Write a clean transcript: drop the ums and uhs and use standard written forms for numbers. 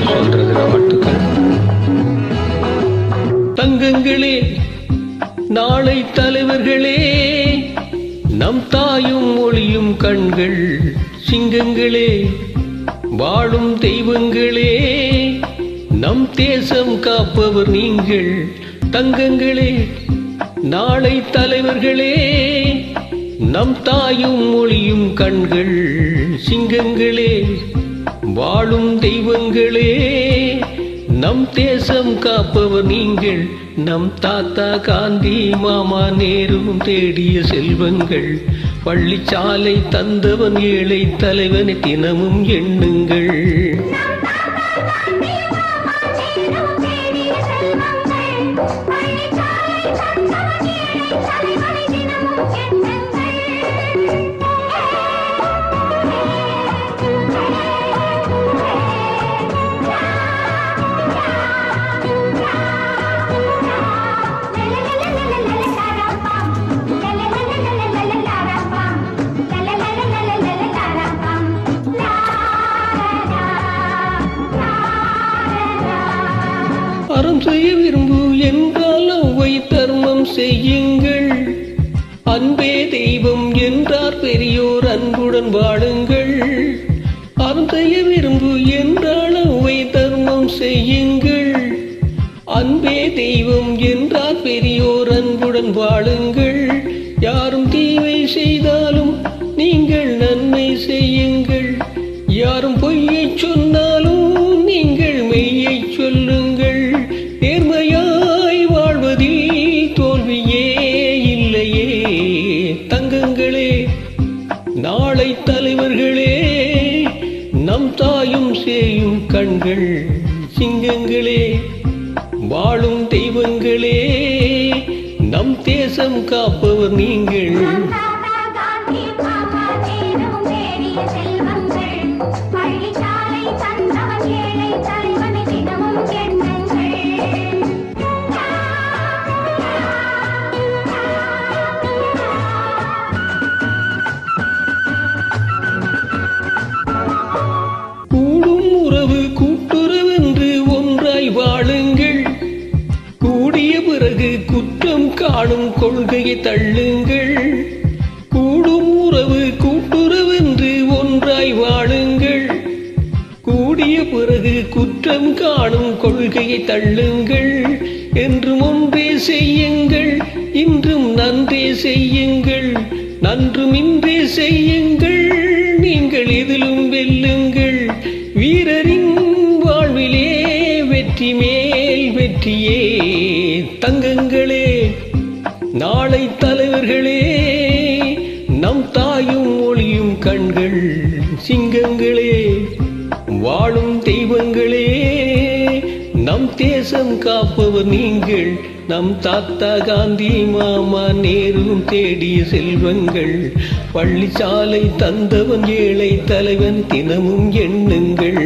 சொல்றதுல மட்டுக்கள். தங்கங்களே, நாளை தலைவர்களே, நம் தாயும் மொழியும் கண்கள். சிங்கங்களே, வாழும் தெய்வங்களே, நம் தேசம் காப்பவர் நீங்கள். தங்கங்களே, நாளை தலைவர்களே, நம் தாயும் மொழியும் கண்கள். சிங்கங்களே, வாழும் தெய்வங்களே, நம் தேசம் காப்பவர் நீங்கள். நம் தாத்தா காந்தி மாமா நேரும் தேடிய செல்வங்கள். பள்ளிச்சாலை தந்தவன் ஏழை தலைவனை தினமும் எண்ணுங்கள். அறம் செய்ய விரும்பு என்றால் அவ்வை தர்மம் செய்யுங்கள். அன்பே தெய்வம் என்றார் பெரியோர், அன்புடன் வாழுங்கள். அறம் செய்ய விரும்பு என்றால் அவ்வை தர்மம் செய்யுங்கள். அன்பே தெய்வம் என்றார் பெரியோர், அன்புடன் வாழுங்கள். யாரும் தீமை செய்தாலும் நீங்கள் நன்மை செய்யுங்கள். யாரும் பொய்யை சொன்னாலும் நீங்கள் மெய்யை சொல்லுங்கள். நேர்மையாய் வாழ்வதில் தோல்வியே இல்லையே. தங்கங்களே, நாளை தலைவர்களே, நம் தாயும் சேயும் கண்கள். சிங்கங்களே, வாழும் தெய்வங்களே, நம் தேசம் காப்பவர் நீங்கள். கூடும் உறவு கூட்டுறவென்று ஒன்றாய் வாழுங்கள். கூடிய பிறகு குற்றம் காணும் கொள்கையை தள்ளுங்கள். கூடும் உறவு கூட்டுறவென்று ஒன்றாய் வாழுங்கள். கூடிய பிறகு குற்றம் காணும் கொள்கையை தள்ளுங்கள். என்றும் ஒன்றே செய்யுங்கள், இன்றும் நன்றே செய்யுங்கள். நன்றும் இன்றே செய்யுங்கள், நீங்கள் இதிலும் வெல்லுங்கள். வீரரின் வாழ்விலே வெற்றி மேல் வெற்றியே. தங்கங்களே, நாளை தலைவர்களே, நம் தாயும் மொழியும் கண்கள். சிங்கங்களே, வாழும் தெய்வங்களே, நம் தேசம் காப்பவர் நீங்கள். நம் தாத்தா காந்தி மாமா நேரும் தேடிய செல்வங்கள். பள்ளிச்சாலை தந்தவன் ஏழை தலைவன் தினமும் எண்ணுங்கள்.